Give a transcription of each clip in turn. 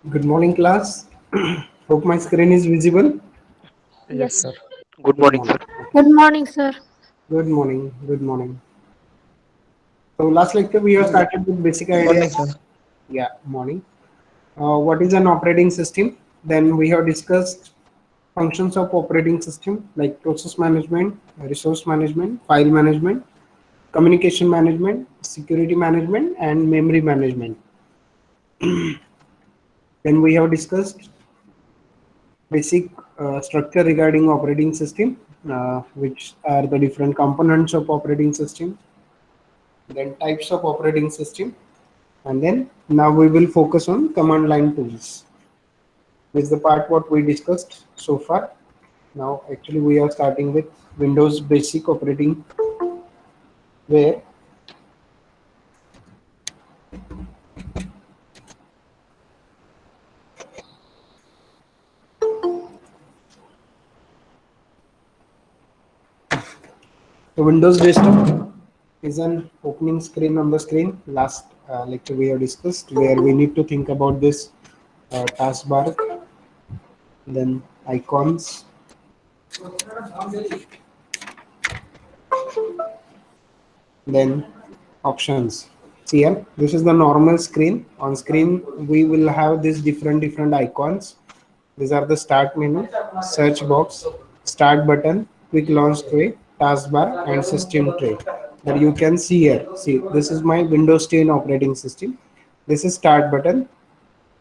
Good morning, class. Hope my screen is visible. Yes, Yes. sir. Good Good morning, sir. morning. Good morning, sir. Good morning. Good morning. So last lecture we have started with basic Good morning, sir. ideas. Yeah, morning. What is an operating system? Then we have discussed functions of operating system like process management, resource management, file management, communication management, security management, and memory management. Then we have discussed basic structure regarding operating system, which are the different components of operating system, then types of operating system, and then now we will focus on command line tools. This is the part what we discussed so far. Now actually we are starting with Windows basic operating, where the Windows desktop is an opening screen on the screen. Last lecture we have discussed where we need to think about this taskbar, then icons, then options. See here, this is the normal screen. On screen we will have these different icons. These are the start menu, search box, start button, quick launch tray, taskbar, and system tray that you can see here. See, this is my Windows 10 operating system. This is start button.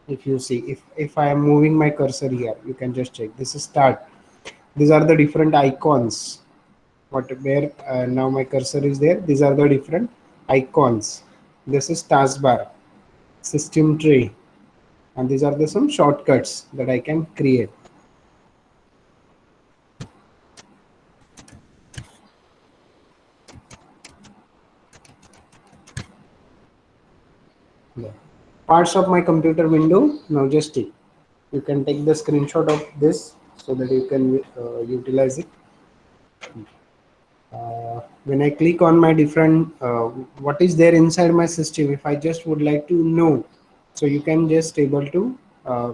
If you see, if I am moving my cursor here, you can just check, this is start. These are the different icons. What where now my cursor is there, these are the different icons. This is taskbar, system tray, and these are the some shortcuts that I can create. Yeah. Parts of my computer window. Now just take, you can take the screenshot of this so that you can utilize it. When I click on my different what is there inside my system, if I just would like to know, so you can just able to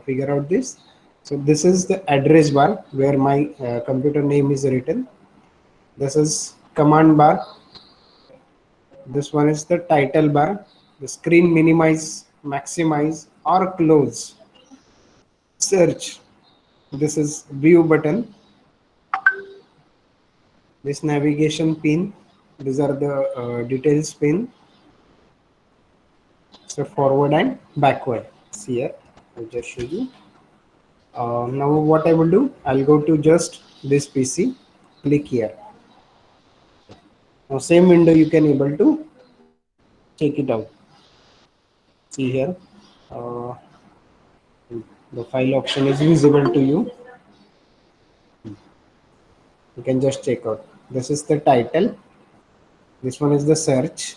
figure out this. So this is the address bar where my computer name is written. This is command bar. This one is the title bar. The screen minimize, maximize, or close. Search. This is view button. This navigation pin. These are the details pin. So forward and backward. See here, I'll just show you. Now what I will do, I'll go to just this PC. Click here. Now same window you can able to check it out. See here. Uh, the file option is visible to you. You can just check out. This is the title. This one is the search.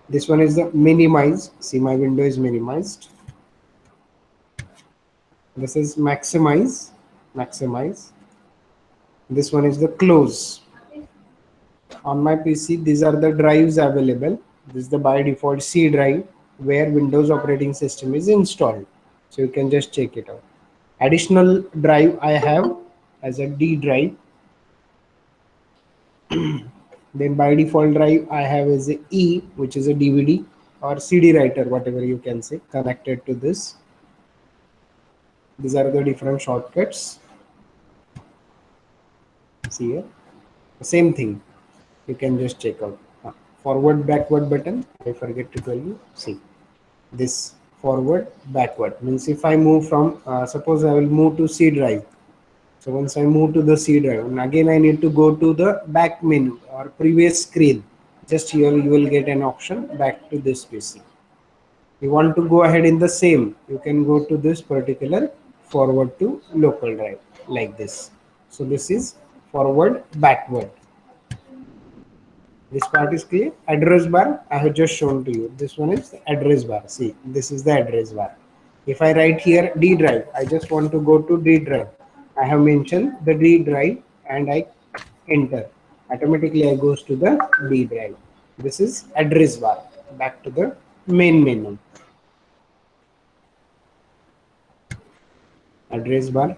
This one is the minimize. See, my window is minimized. This is maximize. Maximize. This one is the close. On my PC, these are the drives available. This is the by default C drive where Windows operating system is installed. So you can just check it out. Additional drive I have as a D drive. Then by default drive I have is a E, which is a DVD or CD writer, whatever you can say, connected to this. These are the different shortcuts. See here, same thing. You can just check out. Forward backward button. I forget to tell you. See this forward backward means if I move from suppose I will move to C drive. So once I move to the C drive, and again I need to go to the back menu or previous screen. Just here you will get an option back to this PC. You want to go ahead in the same, you can go to this particular forward to local drive like this. So this is forward backward. This part is clear. Address bar I have just shown to you. This one is the address bar. See, this is the address bar. If I write here D drive, I just want to go to D drive. I have mentioned the D drive and I enter. Automatically I goes to the D drive. This is address bar. Back to the main menu. address bar.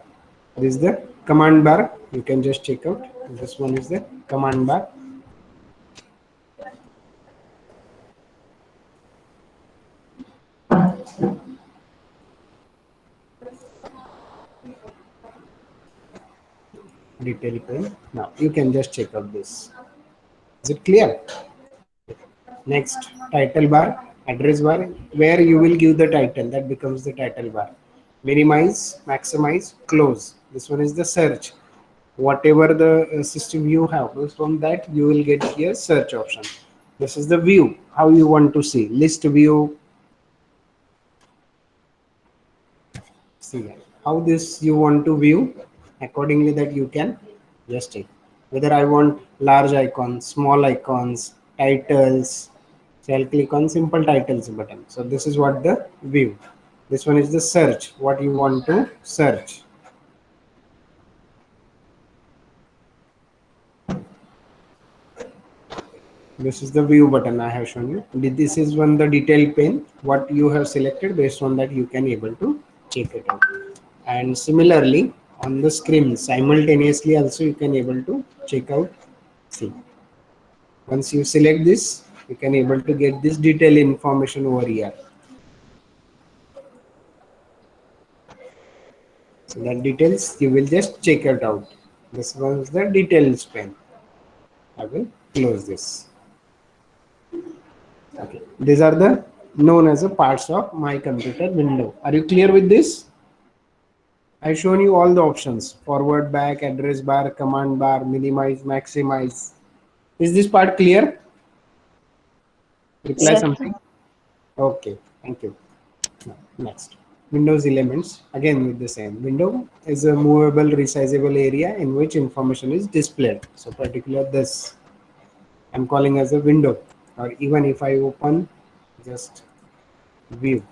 This is the command bar. You can just check out. This one is the command bar. Detail pane. Now you can just check out this. Is it clear? Next, title bar, address bar, where you will give the title. That becomes the title bar. Minimize, maximize, close. This one is the search. Whatever the system you have, from that you will get here search option. This is the view. How you want to see list view. See how this you want to view. Accordingly, that you can just take. Whether I want large icons, small icons, titles. So I'll click on simple titles button. So this is what the view. This one is the search. What you want to search. This is the view button I have shown you. This is one the detail pane. What you have selected, based on that you can able to check it out. And similarly on the screen simultaneously also you can able to check out. See, once you select this, you can able to get this detail information over here. So that details you will just check it out. This was the details pane. I will close this. Okay, these are the known as a parts of my computer window. Are you clear with this? I've shown you all the options: forward, back, address bar, command bar, minimize, maximize. Is this part clear? Reply Yes, something. Okay, thank you. Now, next, Windows elements. Again with the same. Window is a movable, resizable area in which information is displayed. So particular this I'm calling as a window, or even if I open just view.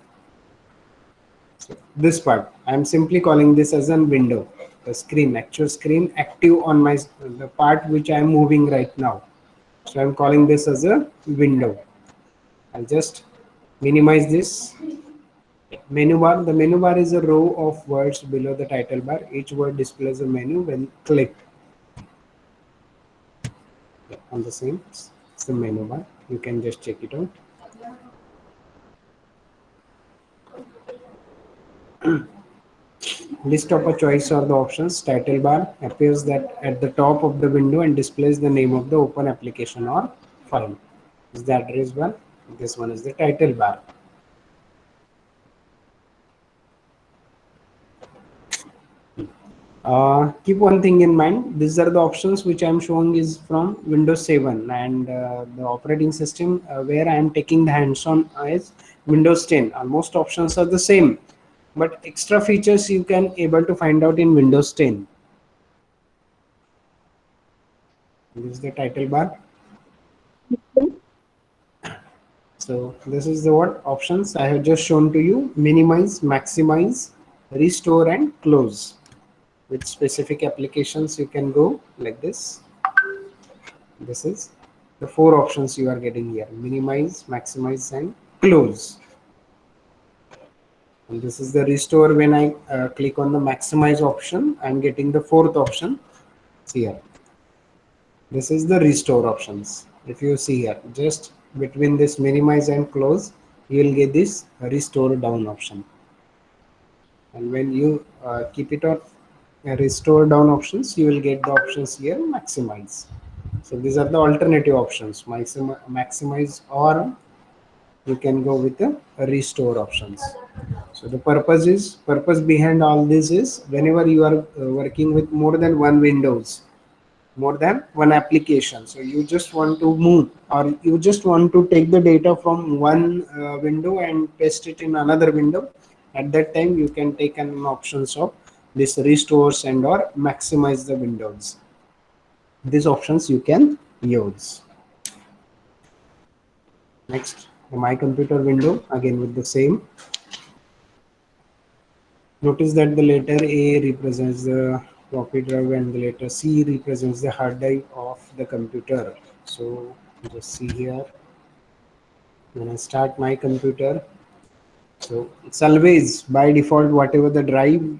So this part I'm simply calling this as a window. The screen, actual screen active on my the part which I'm moving right now. So I'm calling this as a window. I'll just minimize this. Menu bar. The menu bar is a row of words below the title bar. Each word displays a menu when clicked. On the same, it's the menu bar. You can just check it out. List of a choice or the options. Title bar appears that at the top of the window and displays the name of the open application or file. This is the address bar. This one is the title bar. Keep one thing in mind. These are the options which I'm showing is from Windows 7, and the operating system where I am taking the hands-on is Windows 10. Most options are the same, but extra features you can able to find out in Windows 10. This is the title bar. So this is the what options I have just shown to you: minimize, maximize, restore, and close. With specific applications you can go like this. This is the four options you are getting here: minimize, maximize, and close. And this is the restore. When I click on the maximize option, I'm getting the fourth option. See here, this is the restore options. If you see here, just between this minimize and close, you will get this restore down option. And when you keep it on restore down options, you will get the options here maximize. So these are the alternative options: maximize, or you can go with the restore options. So the purpose behind all this is, whenever you are working with more than one windows, more than one application, so you just want to move, or you just want to take the data from one window and paste it in another window, at that time you can take an options of this restores and or maximize the windows. These options you can use. Next, my computer window, again with the same. Notice that the letter A represents the floppy drive and the letter C represents the hard drive of the computer. So just see here, when I start my computer, so it's always by default whatever the drive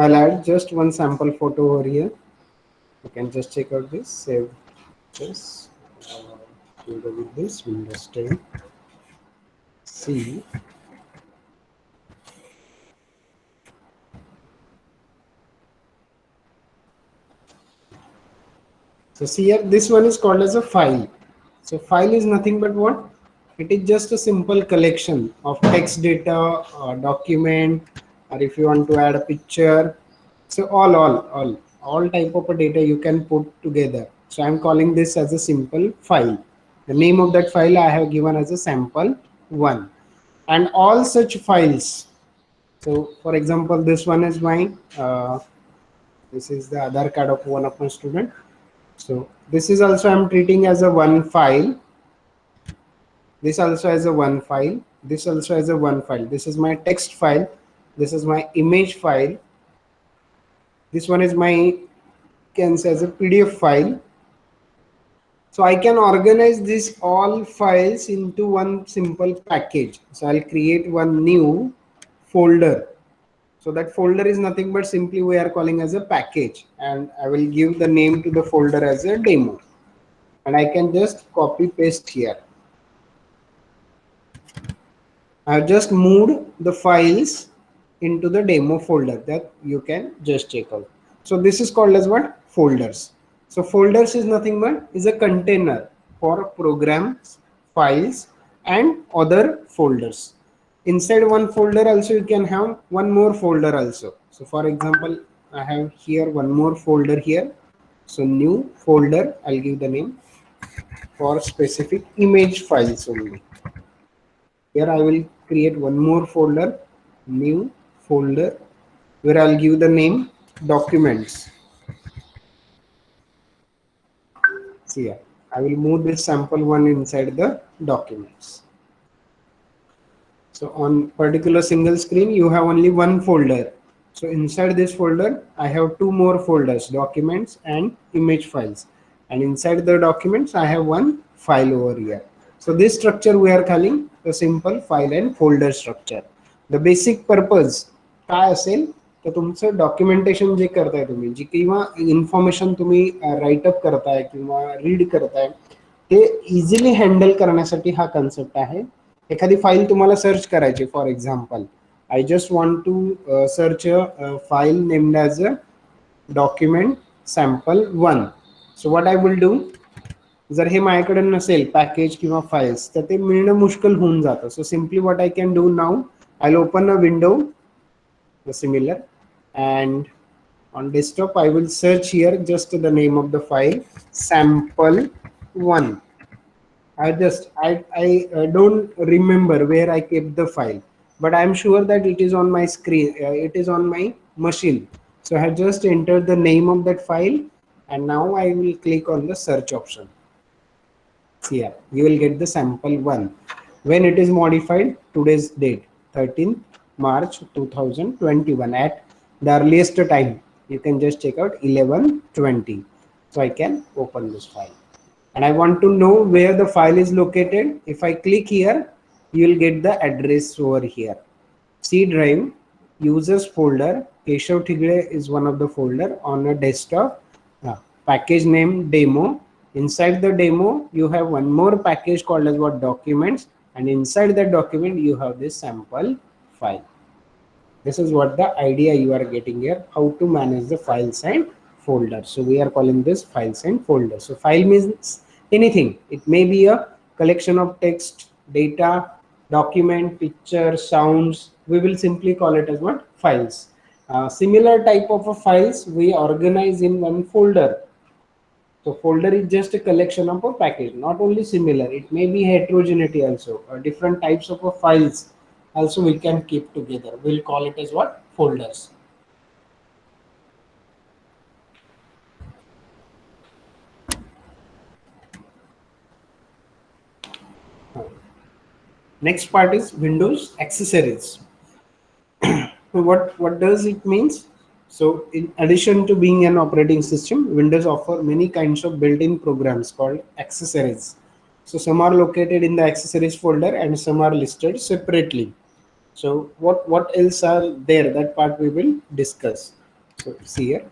I'll add just one sample photo over here. You can just check out this, save this, we'll go with this Windows 10 C. So see here, this one is called as a file. So file is nothing but what? It is just a simple collection of text data, document, or if you want to add a picture. So all type of a data you can put together. So I'm calling this as a simple file. The name of that file I have given as a sample one, and all such files. So for example, this one is mine. This is the Aadhaar card of one of my student. So this is also I'm treating as a one file. This also as a one file. This also as a one file. This is my text file. This is my image file. This one is my, can say, as a PDF file. So I can organize these all files into one simple package. So I'll create one new folder. So that folder is nothing but simply we are calling as a package, and I will give the name to the folder as a demo, and I can just copy paste here. I have just moved the files into the demo folder that you can just check out. So this is called as what? Folders. So folders is nothing but is a container for programs, files, and other folders. Inside one folder also you can have one more folder also. So for example, I have here one more folder here. So new folder, I'll give the name for specific image files only. Here I will create one more folder, new folder, where I'll give the name documents. See here, I will move this sample one inside the documents. So on particular single screen, you have only one folder. So inside this folder, I have two more folders, documents and image files. And inside the documents, I have one file over here. So this structure we are calling the simple file and folder structure. The basic purpose काय असेल तर तुमचं documentation जे करताय तुम्ही, जी किंवा information तुम्ही write-up करताय किंवा रीड करताय, ते इझिली हँडल करण्यासाठी हा कन्सेप्ट आहे. एखादी फाईल तुम्हाला सर्च करायची, for example I just want to search a file named as a document sample one. So what I will do, जर हे माझ्याकडे नसेल पॅकेज किंवा फाइल्स तर ते मिळणं मुश्किल होऊन जातं. सो simply what I can do now, I open a window similar, and on desktop I will search here just the name of the file sample1. I don't remember where I kept the file, but I am sure that it is on my screen, it is on my machine. So I have just entered the name of that file, and now I will click on the search option. Here you will get the sample one. When it is modified, today's date 13th March 2021 at the earliest time, you can just check out 11:20. So I can open this file, and I want to know where the file is located. If I click here, you will get the address over here. C drive, users folder, Keshav Thigde is one of the folder on a desktop. Package name demo. Inside the demo, you have one more package called as what? Documents, and inside that document you have this sample file. This is what the idea you are getting here, how to manage the files and folders. So we are calling this files and folders. So file means anything. It may be a collection of text, data, document, picture, sounds. We will simply call it as what? Files. Similar type of files we organize in one folder. So folder is just a collection of a package, not only similar, it may be heterogeneity also, or different types of files also we can keep together. We'll call it as what? Folders. Next part is Windows accessories. So what does it means? So in addition to being an operating system, Windows offer many kinds of built-in programs called accessories. So some are located in the accessories folder and some are listed separately. So what else are there? That part we will discuss. So see here,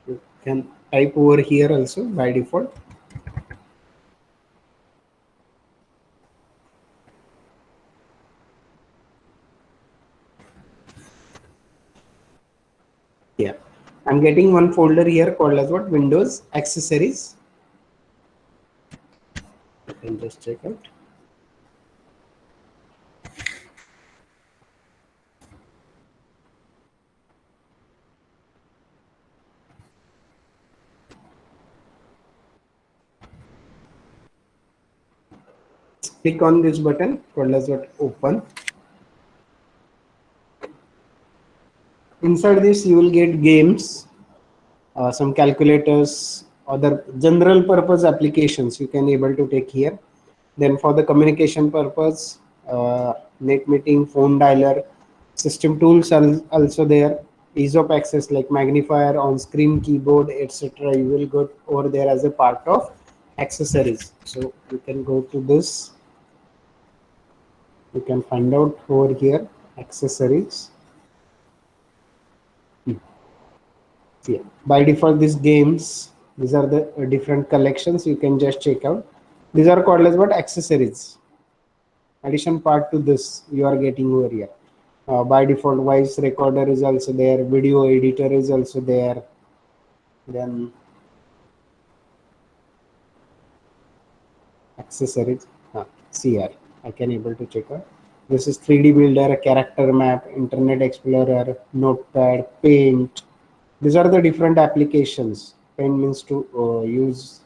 you can type over here also by default. Yeah, I'm getting one folder here called as what, Windows accessories. You can just check out. Click on this button called as what, open. Inside this you will get games, some calculators, other general purpose applications you can able to take here. Then for the communication purpose, net meeting, phone dialer, system tools are also there. Ease of access like magnifier, on screen keyboard, etc. You will go over there as a part of accessories. So you can go to this, you can find out over here accessories. Yeah, by default these games, these are the different collections you can just check out. These are called as what, accessories. Addition part to this you are getting over here. By default voice recorder is also there, video editor is also there. Then accessories, see here, I can able to check out. This is 3D builder, character map, internet explorer, notepad, paint. These are the different applications. Paint means to use.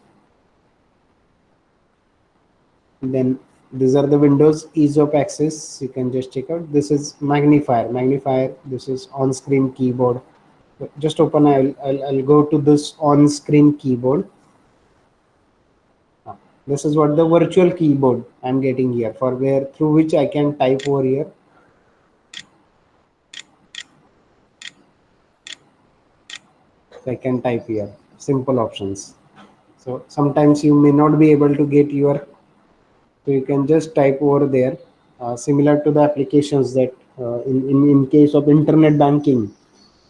Then these are the windows ease of access, you can just check out. This is magnifier, this is on screen keyboard. Just open, I'll go to this on screen keyboard. This is what the virtual keyboard I'm getting here, for where through which I can type over here. So I can type here simple options. So sometimes you may not be able to get your, so you can just type over there, similar to the applications that in case of internet banking.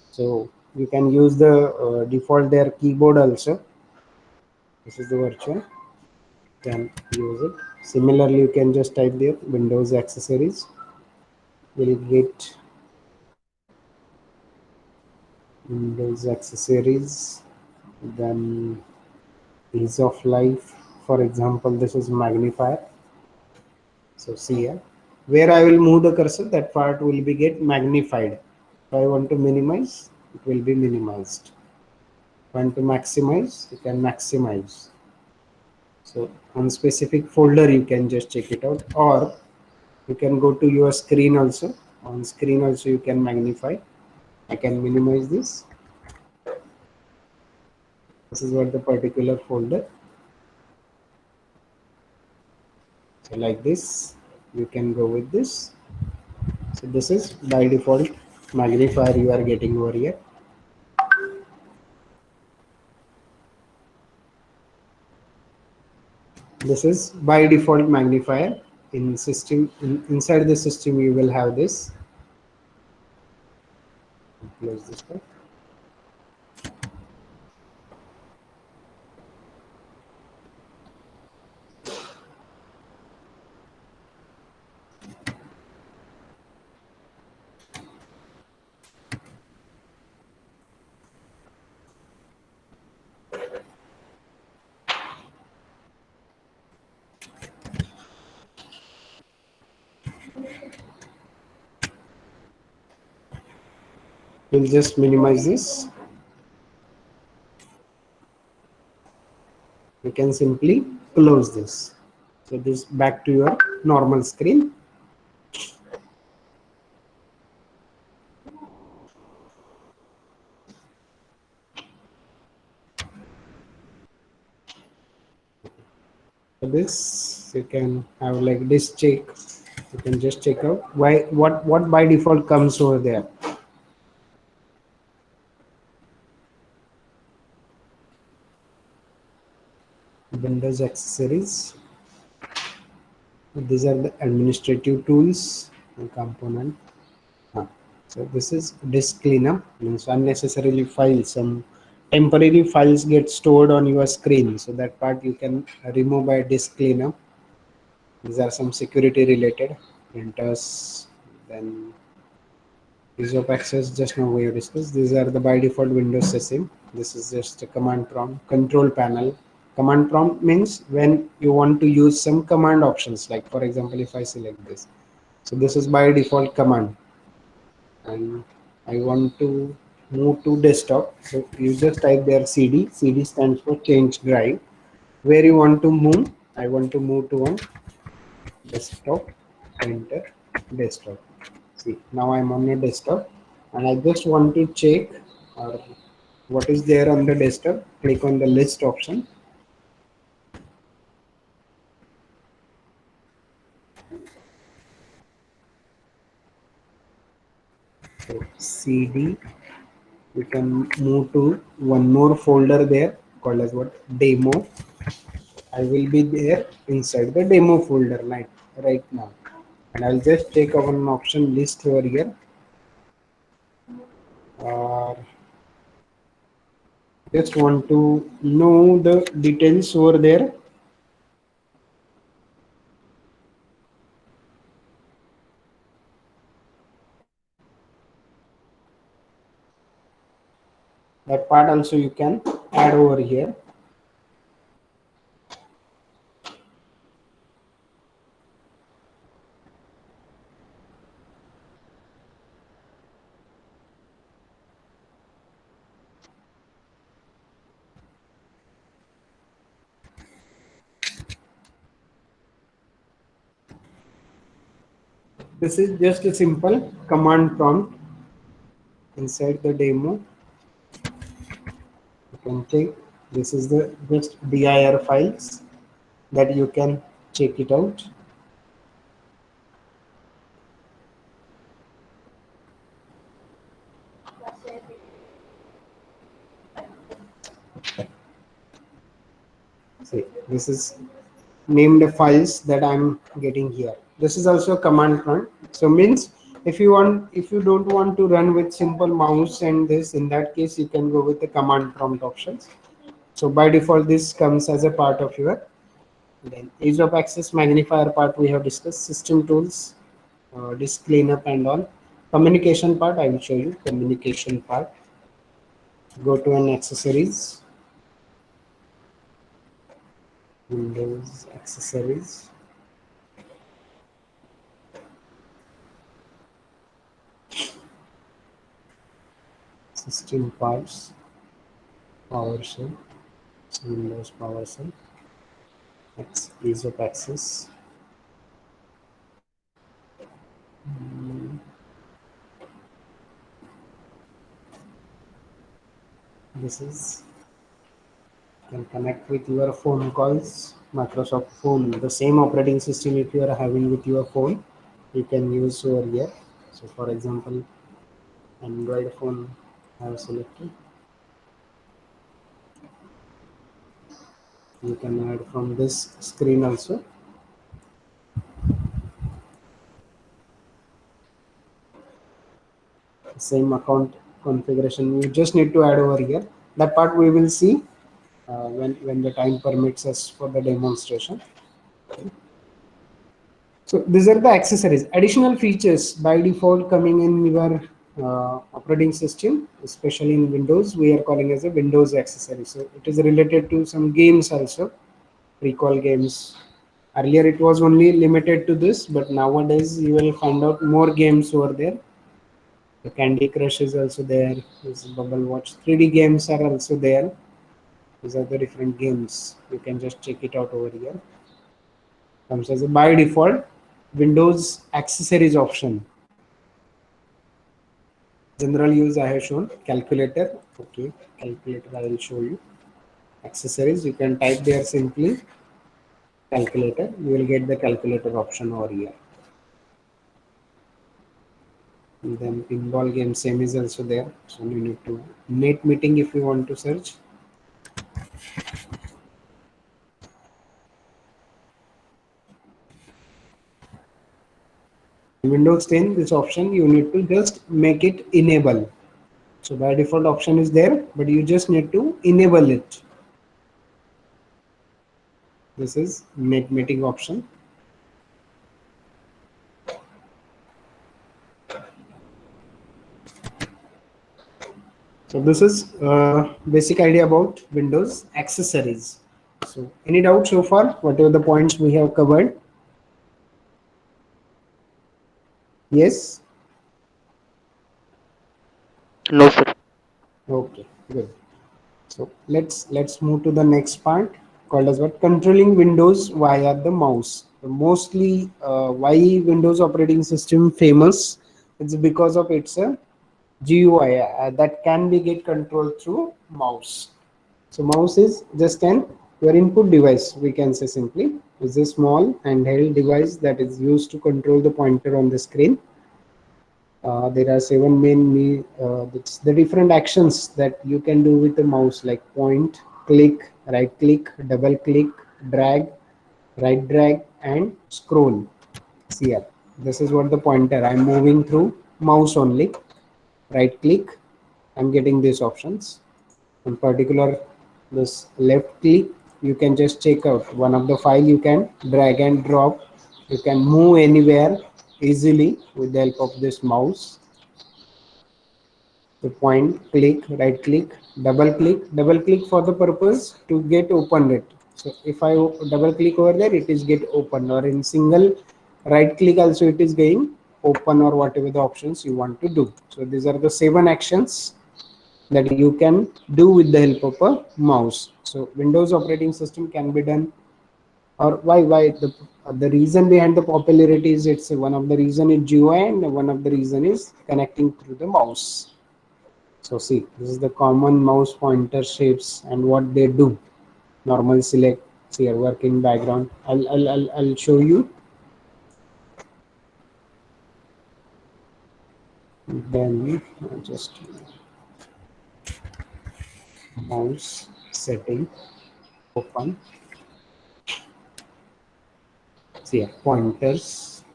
So you can use the default there keyboard also. This is the virtual, can use it. Similarly, you can just type there Windows accessories. Will get Windows accessories. Then ease of life. For example, this is magnifier. So see here, where I will move the cursor, that part will be get magnified. If I want to minimize, it will be minimized. If I want to maximize, you can maximize. So on specific folder, you can just check it out, or you can go to your screen also. On screen also, you can magnify. I can minimize this. This is what the particular folder. So like this, you can go with this. So this is by default magnifier you are getting over here. This is by default magnifier in system. Inside the system, you will have this. Close this part. We'll just minimize this. You can simply close this. So this back to your normal screen. For this, you can have like this check. You can just check out why what by default comes over there. Windows accessories. These are the administrative tools and component. So this is disk cleanup, means unnecessarily files. Some temporary files get stored on your screen, so that part you can remove by disk cleanup. These are some security related printers. Then ease of access, just now we have discussed. These are the by default Windows system. This is just a command prompt. Control panel. Command prompt means when you want to use some command options, like for example, if I select this. So this is by default command, and I want to move to desktop. So you just type there CD. CD stands for change drive. Where you want to move? I want to move to one desktop. Enter desktop. See, now I'm on a desktop, and I just want to check or what is there on the desktop. Click on the list option. So CD, you can move to one more folder there called as what, demo. I will be there inside the demo folder right now, and I'll just take one option list over here. Uh, just want to know the details over there. That part also you can add over here. This is just a simple command prompt inside the demo. You can take, this is the just dir files that you can check it out. See, this is named files that I'm getting here. This is also a command prompt. So means if you don't want to run with simple mouse and this, in that case you can go with the command prompt options. So by default this comes as a part of your, then ease of access magnifier part we have discussed, system tools, disk cleanup and all. Communication part I will show you. Communication part. Go to an accessories, Windows accessories. System parts, PowerShell, Windows PowerShell, ease of access. This is, can connect with your phone calls, Microsoft phone, the same operating system if you are having with your phone, you can use over here. So for example, Android phone I have selected. You can add from this screen also. Same account configuration you just need to add over here. That part we will see when the time permits us for the demonstration. So these are the accessories, additional features by default coming in your operating system, especially in Windows. We are calling as a Windows accessory. So it is related to some games also, recall games. Earlier it was only limited to this, but nowadays you will find out more games over there. The Candy Crush is also there. This Bubble Watch 3D games are also there. These are the different games. You can just check it out over here. Comes as a by default Windows accessories option. General use I have shown. Calculator. Okay, calculator I will show you. Accessories, you can type there simply calculator. You will get the calculator option over here. And then pinball game same is also there. So you need to net meeting if you want to search. Windows 10, this option you need to just make it enable. So by default option is there, but you just need to enable it. This is net meeting option. So this is basic idea about Windows accessories. So any doubt so far? Whatever the points we have covered? Yes. No, sir. Okay. Good. So let's move to the next part called as what, controlling Windows via the mouse. Mostly, why Windows operating system famous? It's because of its GUI that can be get controlled through mouse. So mouse is just an your input device. We can say simply is a small handheld device that is used to control the pointer on the screen. There are seven main it's the different actions that you can do with the mouse, like point, click, right click, double click, drag, right drag, and scroll. See here, this is what the pointer. I'm moving through mouse only. Right click, I'm getting these options. In particular, this left click, you can just check out one of the file. You can drag and drop. You can move anywhere easily with the help of this mouse. The point, click, right click, double click for the purpose to get opened it. So if I double click over there, it is get open, or in single right click also it is getting open, or whatever the options you want to do. So these are the seven actions that you can do with the help of a mouse. So Windows operating system can be done, or why the reason behind the popularity is it's one of the reason is GUI, and one of the reason is connecting through the mouse. So see, this is the common mouse pointer shapes and what they do. Normal select, see here, working background. I'll show you. Then just mouse setting, open. See here, pointers,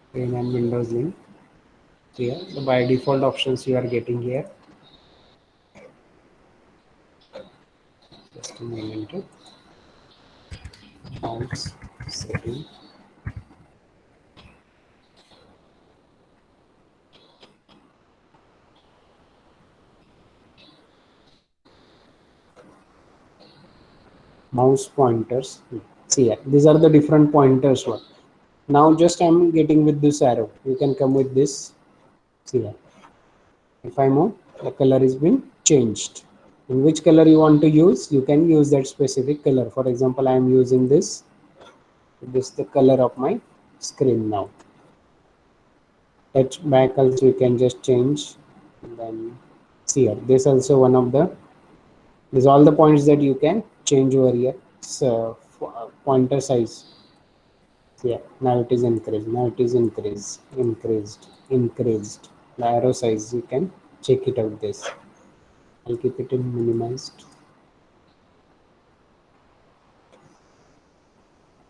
Screen and Windows link. See here, the by default options you are getting here. Just a moment. Mouse setting. Mouse pointers. See here, these are the different pointers one. Now just I'm getting with this arrow. You can come with this. See here. If I move, the color is been changed. In which color you want to use, you can use that specific color. For example, I am using this. This is the color of my screen now. Touch back also you can just change. And then see here. This also one of the. These all the points that you can change over here. So pointer size. Yeah, now it is increased. Now it is increased. The arrow size you can check it out. This. I'll keep it in minimized.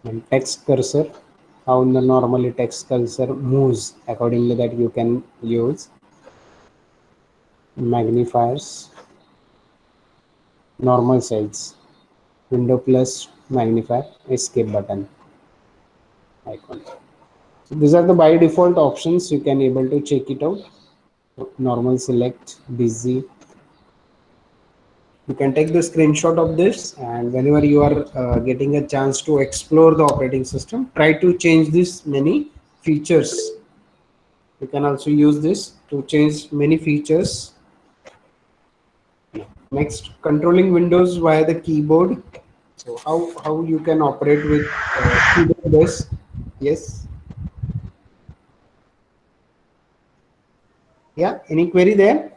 And text cursor, how the normally text cursor moves, accordingly that you can use magnifiers, normal size, window plus magnifier, escape button icon. So these are the by default options. You can able to check it out. Normal select, busy. You can take the screenshot of this, and whenever you are getting a chance to explore the operating system, try to change this many features. You can also use this to change many features. Next, controlling Windows via the keyboard. So how you can operate with keyboard base? Yes. Yeah. Any query there?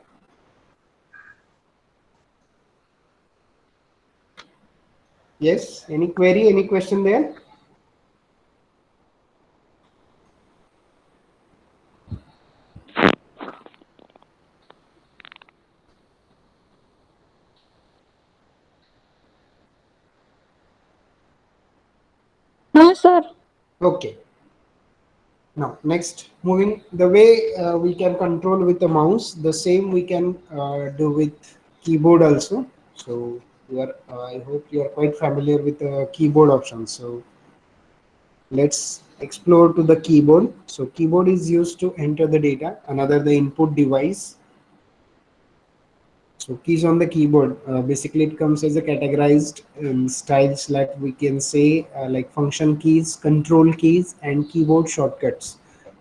Yes. Any query? Any question there? Yes, sir. Okay. Now, next, moving the way we can control with the mouse, the same we can do with keyboard also. So, I hope you are quite familiar with the keyboard options. So, let's explore to the keyboard. So, keyboard is used to enter the data, another the input device. So keys on the keyboard, basically it comes as a categorized styles that we can say like function keys, control keys, and keyboard shortcuts.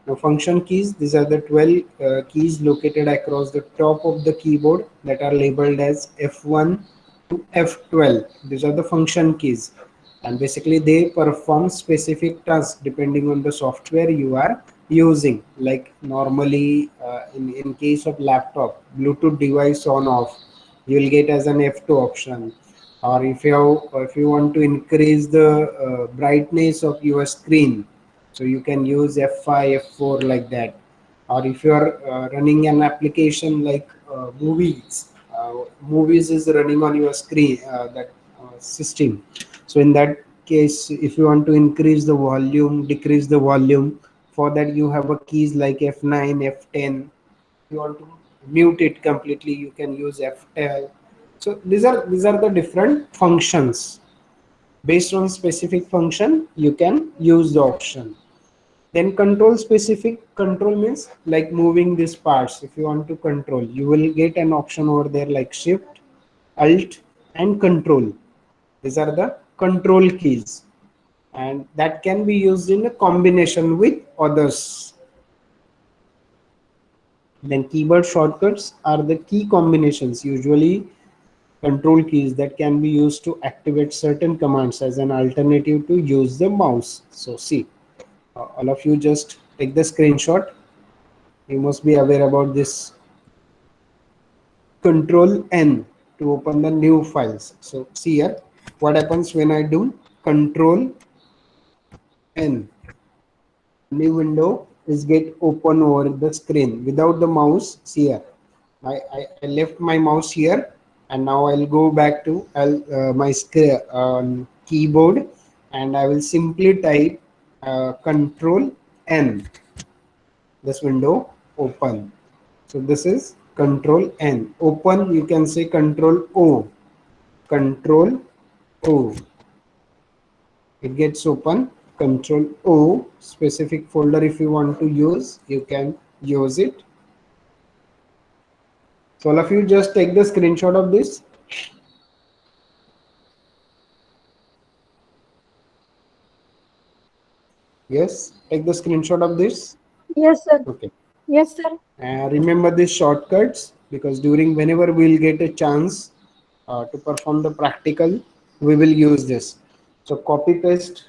Now function keys, these are the 12 keys located across the top of the keyboard that are labeled as F1 to F12. These are the function keys, and basically they perform specific tasks depending on the software you are using. Like normally in case of laptop, Bluetooth device on off, you will get as an F2 option. Or if you want to increase the brightness of your screen, so you can use F5, F4 like that. Or if you are running an application like movies is running on your screen, that system. So in that case, if you want to increase the volume, decrease the volume, for that you have a keys like F9, F10. If you want to mute it completely, you can use F12. So these are the different functions. Based on specific function, you can use the option. Then control specific control means like moving these parts. If you want to control, you will get an option over there like shift, alt, and control. These are the control keys, and that can be used in a combination with others. Then keyboard shortcuts are the key combinations, usually control keys, that can be used to activate certain commands as an alternative to use the mouse. So see, all of you just take the screenshot. You must be aware about this control N to open the new files. So see here, what happens when I do control N, new window is get open over the screen without the mouse. See here, I left my mouse here, and now I'll go back to my screen keyboard, and I will simply type control N. This window open. So this is control N. Open, you can say control O. Control O. It gets open. Control O. Specific folder if you want to use, you can use it. So all of you just take the screenshot of this. Yes, take the screenshot of this. Yes, sir. Okay. Yes, sir. Remember these shortcuts, because during whenever we'll get a chance to perform the practical, we will use this. So copy paste,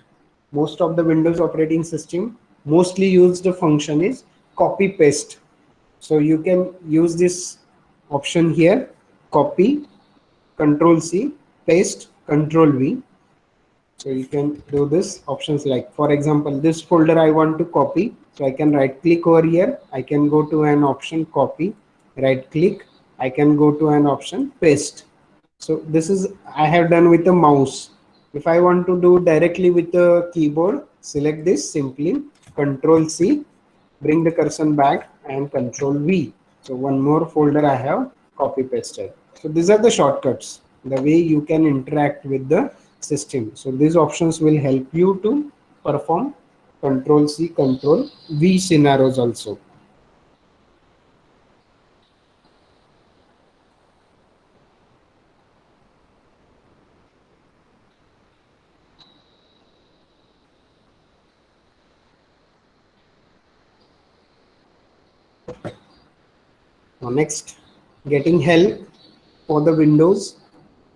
most of the Windows operating system mostly used function is copy paste. So you can use this option here, copy, control C, paste, control V. So you can do this options, like for example this folder I want to copy, so I can right click over here, I can go to an option copy, right click, I can go to an option paste. So this is I have done with the mouse. If I want to do directly with the keyboard, select this, simply control C, bring the cursor back, and control V. So one more folder I have copy pasted. So these are the shortcuts, the way you can interact with the system. So these options will help you to perform control C, control V scenarios also. Now next, getting help for the Windows.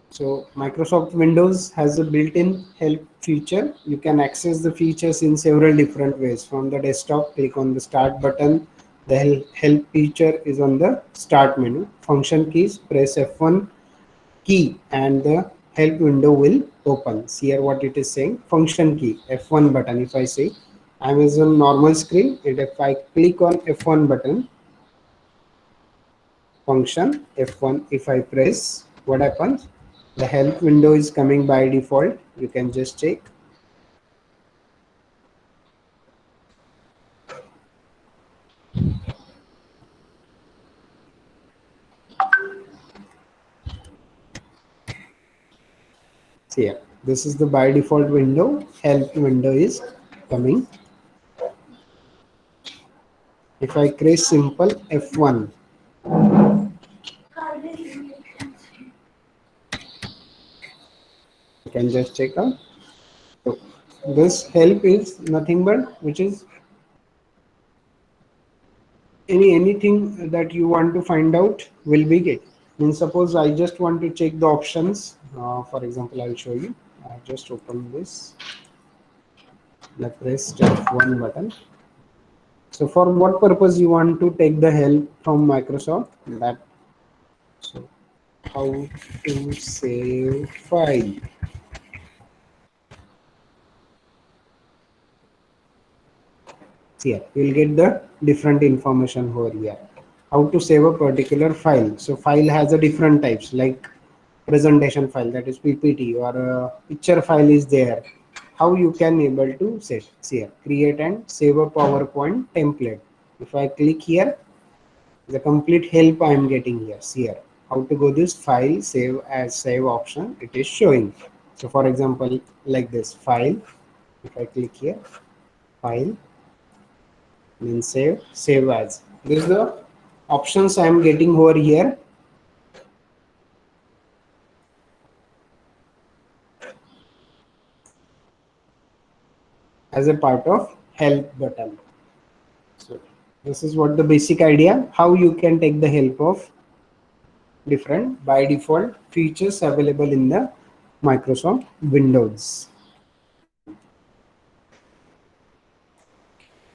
So Microsoft Windows has a built-in help feature. You can access the features in several different ways. From the desktop, click on the start button. The help feature is on the start menu. Function keys, press F1 key and the help window will open. See here what it is saying. Function key, F1 button. If I say Amazon normal screen, and if I click on F1 button, function F1, if I press, what happens? The help window is coming by default. You can just check. See here, this is the by default window. Help window is coming. If I create simple F1, you can just check out. So this help is nothing but which is anything that you want to find out will be get. Means suppose I just want to check the options. For example, I'll show you. I just open this. I press F1 button. So for what purpose you want to take the help from Microsoft? That so how to save file. Here you'll get the different information over here. How to save a particular file. So file has a different types like presentation file, that is PPT, or a picture file is there. How you can able to set. See here, create and save a PowerPoint template. If I click here, the complete help I am getting here. See here, how to go this file save as save option, it is showing. So for example, like this file, if I click here, file, then save as. This is the options I am getting over here. As a part of help button. So this is what the basic idea, how you can take the help of different by default features available in the Microsoft Windows.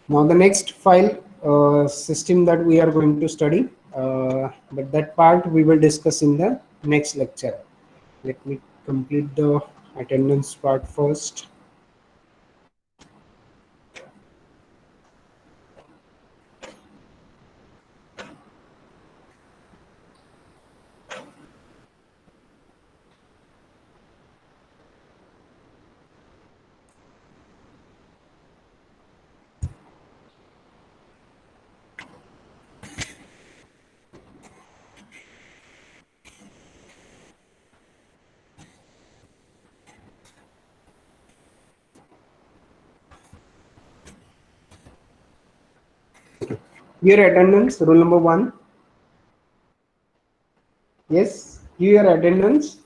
Now the next file system that we are going to study, but that part we will discuss in the next lecture. Let me complete the attendance part first. Your attendance, rule number 1. Yes, your attendance.